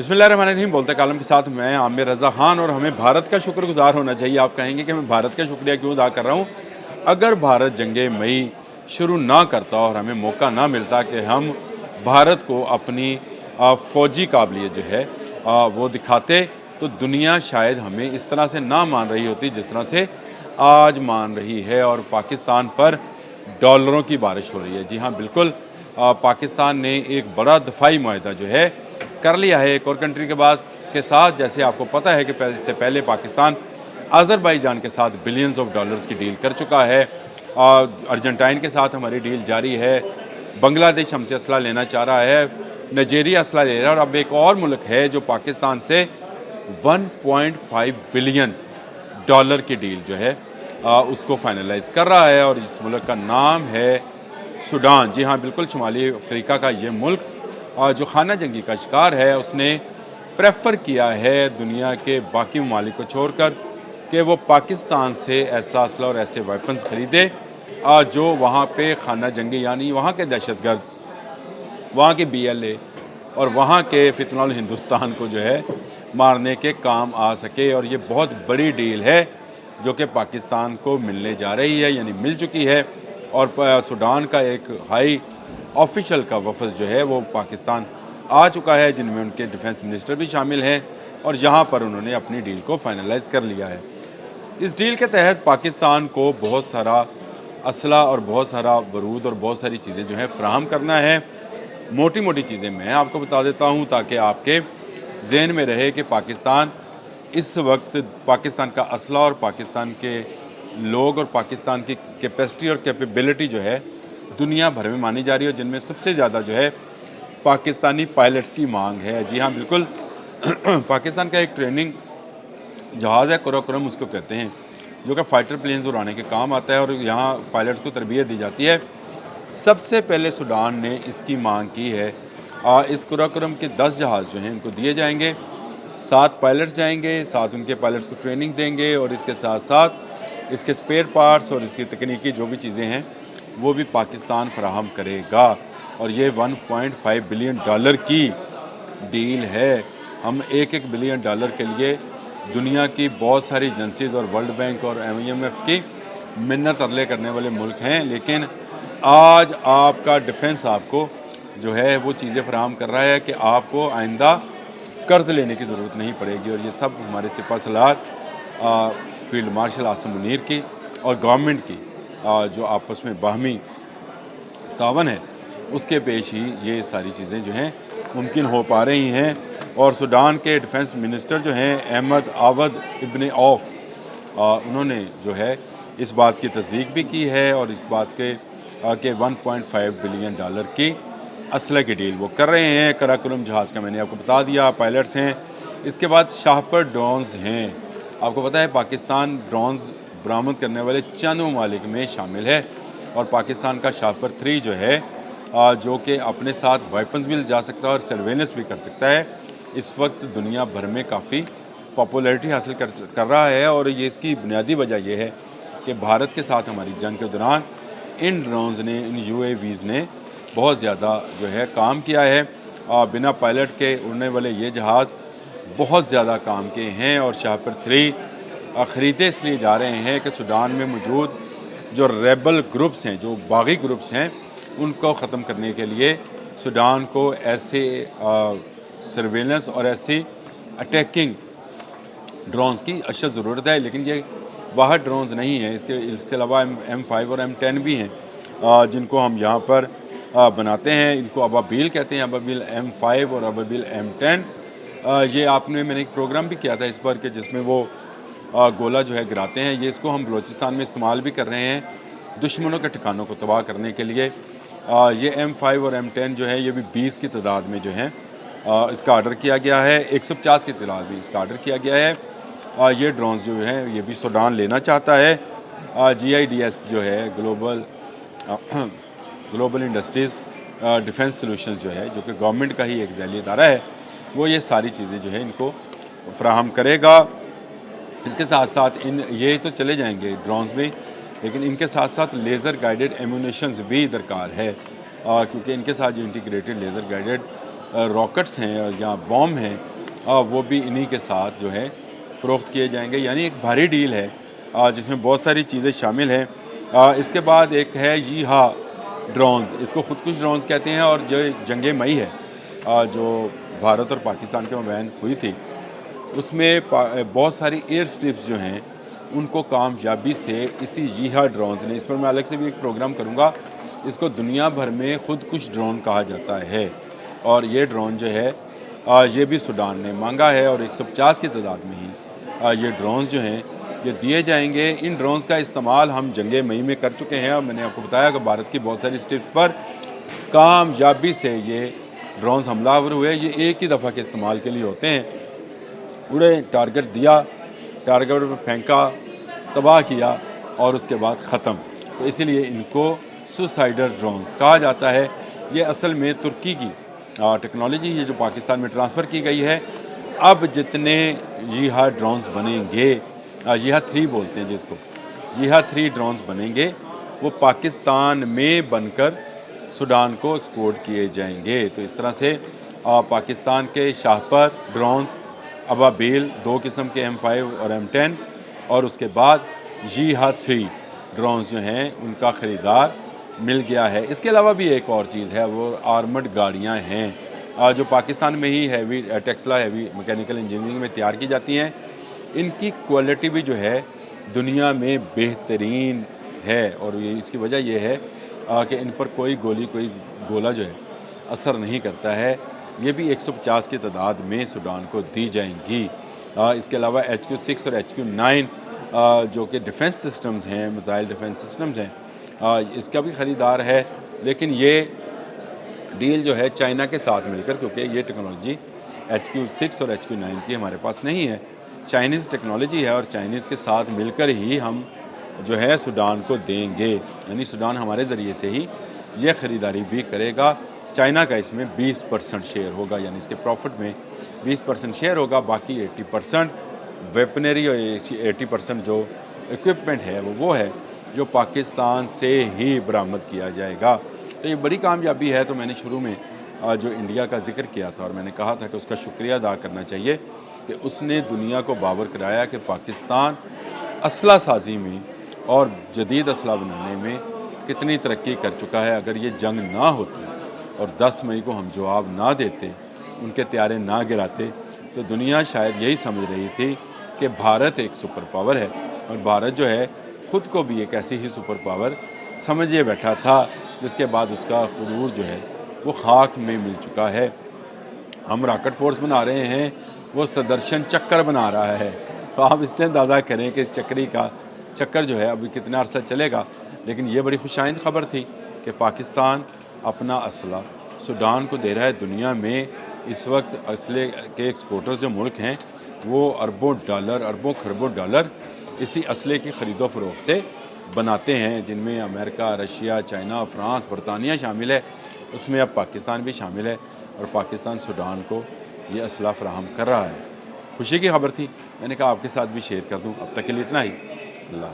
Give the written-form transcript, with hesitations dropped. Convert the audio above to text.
बिस्मिल्लाहिर्रहमानिर्रहीम। बोलते कालम के साथ मैं आमिर रज़ा ख़ान। और हमें भारत का शुक्रगुज़ार होना चाहिए। आप कहेंगे कि मैं भारत का शुक्रिया क्यों अदा कर रहा हूँ। अगर भारत जंगे मई शुरू ना करता और हमें मौका ना मिलता कि हम भारत को अपनी फ़ौजी काबिलियत जो है वो दिखाते, तो दुनिया शायद हमें इस तरह से ना मान रही होती जिस तरह से आज मान रही है। और पाकिस्तान पर डॉलरों की बारिश हो रही है। जी हाँ, बिल्कुल। पाकिस्तान ने एक बड़ा दफ़ाई मुआहदा जो है कर लिया है एक और कंट्री के साथ। जैसे आपको पता है कि इससे पहले पाकिस्तान अज़रबैजान के साथ बिलियंस ऑफ डॉलर्स की डील कर चुका है। अर्जेंटाइन के साथ हमारी डील जारी है। बांग्लादेश हमसे असला लेना चाह रहा है। नाइजीरिया असला ले रहा है। और अब एक और मुल्क है जो पाकिस्तान से 1.5 बिलियन डॉलर की डील जो है उसको फाइनलाइज कर रहा है। और इस मुल्क का नाम है सूडान। जी हाँ, बिल्कुल। शुमाली अफ्रीका का ये मुल्क जो खाना जंगी का शिकार है, उसने प्रेफर किया है दुनिया के बाकी ममालिक को छोड़कर कि वो पाकिस्तान से ऐसा असला और ऐसे वेपन्स खरीदे जो वहाँ पे खाना जंगी यानी वहाँ के दहशतगर्द, वहाँ के BLA और वहाँ के फितनल हिंदुस्तान को जो है मारने के काम आ सके। और ये बहुत बड़ी डील है जो कि पाकिस्तान को मिलने जा रही है, यानी मिल चुकी है। और सूडान का एक हाई ऑफिशियल का वफद जो है वो पाकिस्तान आ चुका है, जिनमें उनके डिफेंस मिनिस्टर भी शामिल हैं। और यहाँ पर उन्होंने अपनी डील को फाइनलाइज कर लिया है। इस डील के तहत पाकिस्तान को बहुत सारा असला और बहुत सारा बारूद और बहुत सारी चीज़ें जो हैं फ़राहम करना है। मोटी मोटी चीज़ें मैं आपको बता देता हूँ ताकि आपके जहन में रहे कि पाकिस्तान इस वक्त, पाकिस्तान का असला और पाकिस्तान के लोग और पाकिस्तान की कैपेसिटी और कैपेबिलिटी जो है दुनिया भर में मानी जा रही है, जिनमें सबसे ज़्यादा जो है पाकिस्तानी पायलट्स की मांग है। जी हाँ, बिल्कुल। पाकिस्तान का एक ट्रेनिंग जहाज़ है, कराकोरम उसको कहते हैं, जो कि फ़ाइटर प्लेन्स उड़ाने के काम आता है और यहाँ पायलट्स को तरबियत दी जाती है। सबसे पहले सूडान ने इसकी मांग की है। इस कराकोरम के 10 जहाज़ जो हैं इनको दिए जाएंगे। 7 पायलट्स जाएंगे, 7 उनके पायलट्स को ट्रेनिंग देंगे और इसके साथ साथ इसके स्पेयर पार्ट्स और इसकी तकनीकी जो भी चीज़ें हैं वो भी पाकिस्तान फराहम करेगा। और ये 1.5 बिलियन डॉलर की डील है। हम 1-1 बिलियन डॉलर के लिए दुनिया की बहुत सारी एजेंसीज और वर्ल्ड बैंक और IMF की मिन्नत तरले करने वाले मुल्क हैं, लेकिन आज आपका डिफेंस आपको जो है वो चीज़ें फराहम कर रहा है कि आपको आइंदा कर्ज लेने की ज़रूरत नहीं पड़ेगी। और ये सब हमारे सिपा सलार फील्ड मार्शल आसिम मुनीर की और गवर्नमेंट की जो आपस में बाहमी तावन है उसके पेश ही ये सारी चीज़ें जो हैं मुमकिन हो पा रही हैं। और सूडान के डिफेंस मिनिस्टर जो हैं अहमद आवद इब्न औफ, उन्होंने जो है इस बात की तस्दीक भी की है और इस बात के 1.5 बिलियन डॉलर की असला की डील वो कर रहे हैं। कराकोरम जहाज़ का मैंने आपको बता दिया, पायलट्स हैं। इसके बाद शाहपर ड्रोन्स हैं। आपको पता है पाकिस्तान ड्रोन्स बरामद करने वाले चंद ममालिक में शामिल है। और पाकिस्तान का शाहपर 3 जो है जो कि अपने साथ वेपन्स भी ले जा सकता है और सर्वेलेंस भी कर सकता है, इस वक्त दुनिया भर में काफ़ी पॉपुलैरिटी हासिल कर रहा है। और ये इसकी बुनियादी वजह यह है कि भारत के साथ हमारी जंग के दौरान इन ड्रोन्स ने, इन UAVs ने बहुत ज़्यादा जो है काम किया है। बिना पायलट के उड़ने वाले ये जहाज़ बहुत ज़्यादा काम के हैं। और शाहपर 3 ख़रीदे इसलिए जा रहे हैं कि सूडान में मौजूद जो रेबल ग्रुप्स हैं, जो बागी ग्रुप्स हैं, उनको ख़त्म करने के लिए सूडान को ऐसे सर्वेलेंस और ऐसी अटैकिंग ड्रोन्स की अशद ज़रूरत है। लेकिन ये वाहद ड्रोन्स नहीं है, इसके अलावा M5 और M10 भी हैं जिनको हम यहाँ पर बनाते हैं। इनको अबाबील कहते हैं, अबाबील M5 और अबाबील M10। ये मैंने एक प्रोग्राम भी किया था इस पर कि जिसमें वो गोला जो है गिराते हैं। ये इसको हम बलूचिस्तान में इस्तेमाल भी कर रहे हैं दुश्मनों के ठिकानों को तबाह करने के लिए। ये M5 और M10 जो है ये भी 20 की तादाद में जो है इसका ऑर्डर किया गया है। 150 की तादाद भी इसका ऑर्डर किया गया है। ये ड्रोन्स जो हैं ये भी सूडान लेना चाहता है। GIDS जो है ग्लोबल इंडस्ट्रीज़ डिफेंस सॉल्यूशंस जो है, जो कि गवर्नमेंट का ही एक ज़ैली इदारा है, वो ये सारी चीज़ें जो है इनको फ्राहम करेगा। इसके साथ साथ ये तो चले जाएंगे ड्रोन्स भी, लेकिन इनके साथ साथ लेज़र गाइडेड एम्यूनेशंस भी दरकार है, क्योंकि इनके साथ जो इंटीग्रेटेड लेज़र गाइडेड रॉकेट्स हैं या बॉम्ब हैं, वो भी इन्हीं के साथ जो है फ़रोख्त किए जाएंगे। यानी एक भारी डील है जिसमें बहुत सारी चीज़ें शामिल हैं। इसके बाद एक है जी हाँ ड्रोन्स, इसको खुदकुश ड्रोन्स कहते हैं, और जो जंग मई है जो भारत और पाकिस्तान के मबैन हुई थी, उसमें बहुत सारी एयर स्ट्रिप्स जो हैं उनको कामयाबी से इसी जी हाँ ड्रोन्स ने, इस पर मैं अलग से भी एक प्रोग्राम करूँगा, इसको दुनिया भर में खुदकुश ड्रोन कहा जाता है। और ये ड्रोन जो है ये भी सूडान ने मांगा है, और 150 की तादाद में ही ये ड्रोन्स जो हैं ये दिए जाएंगे। इन ड्रोन्स का इस्तेमाल हम जंग मई में कर चुके हैं, और मैंने आपको बताया कि भारत की बहुत सारी स्ट्रिप्स पर कामयाबी से ये ड्रोन्स हमलावर हुए। ये एक ही दफ़ा के इस्तेमाल के लिए होते हैं, उड़े, टारगेट दिया, टारगेट पर फेंका, तबाह किया और उसके बाद ख़त्म। तो इसीलिए इनको सुसाइडर ड्रोन्स कहा जाता है। ये असल में तुर्की की टेक्नोलॉजी है जो पाकिस्तान में ट्रांसफ़र की गई है। अब जितने जी हाँ ड्रोन्स बनेंगे, जी हाँ 3 बोलते हैं जिसको, जी हाँ 3 ड्रोन्स बनेंगे, वो पाकिस्तान में बनकर सूडान को एक्सपोर्ट किए जाएंगे। तो इस तरह से पाकिस्तान के शाहपर ड्रोन्स, अबाबील 2 किस्म के M5 और M10, और उसके बाद जी हाँ 3 ड्रोन्स जो हैं उनका ख़रीदार मिल गया है। इसके अलावा भी एक और चीज़ है, वो आर्मड गाड़ियाँ हैं जो पाकिस्तान में ही हैवी टेस्ला हैवी मैकेनिकल इंजीनियरिंग में तैयार की जाती हैं। इनकी क्वालिटी भी जो है दुनिया में बेहतरीन है, और ये इसकी वजह यह है कि इन पर कोई गोला जो है असर नहीं करता है। ये भी 150 की तादाद में सूडान को दी जाएंगी। इसके अलावा HQ6 और HQ9 जो कि डिफेंस सिस्टम्स हैं, मिसाइल डिफेंस सिस्टम्स हैं, इसका भी ख़रीदार है। लेकिन ये डील जो है चाइना के साथ मिलकर, क्योंकि ये टेक्नोलॉजी HQ6 और HQ9 की हमारे पास नहीं है, चाइनीज़ टेक्नोलॉजी है, और चाइनीज़ के साथ मिलकर ही हम जो है सूडान को देंगे। यानी सूडान हमारे ज़रिए से ही ये ख़रीदारी भी करेगा। चाइना का इसमें 20% शेयर होगा, यानी इसके प्रॉफिट में 20% शेयर होगा। बाकी 80% वेपनरी और 80% जो इक्विपमेंट है वो है जो पाकिस्तान से ही बरामद किया जाएगा। तो ये बड़ी कामयाबी है। तो मैंने शुरू में जो इंडिया का जिक्र किया था, और मैंने कहा था कि उसका शुक्रिया अदा करना चाहिए कि उसने दुनिया को बावर कराया कि पाकिस्तान असला साजी में और जदीद असला बनाने में कितनी तरक्की कर चुका है। अगर ये जंग ना होती और 10 मई को हम जवाब ना देते, उनके त्यारे ना गिराते, तो दुनिया शायद यही समझ रही थी कि भारत एक सुपर पावर है, और भारत जो है ख़ुद को भी एक ऐसी ही सुपर पावर समझे बैठा था, जिसके बाद उसका गुरूर जो है वो खाक में मिल चुका है। हम रॉकेट फोर्स बना रहे हैं, वो सुदर्शन चक्कर बना रहा है। तो आप इससे अंदाज़ा करें कि इस चक्री का चक्कर जो है अभी कितना अर्सा चलेगा। लेकिन ये बड़ी खुशाइंद ख़बर थी कि पाकिस्तान अपना असला सूडान को दे रहा है। दुनिया में इस वक्त असले के एक्सपोर्टर्स जो मुल्क हैं वो अरबों डॉलर, अरबों खरबों डॉलर इसी असले की ख़रीदो फ़रोख्त से बनाते हैं, जिनमें अमेरिका, रशिया, चाइना, फ्रांस, बरतानिया शामिल है। उसमें अब पाकिस्तान भी शामिल है, और पाकिस्तान सूडान को ये असला फ़राहम कर रहा है। खुशी की खबर थी, मैंने कहा आपके साथ भी शेयर कर दूँ। अब तक के लिए इतना ही। अल्लाह।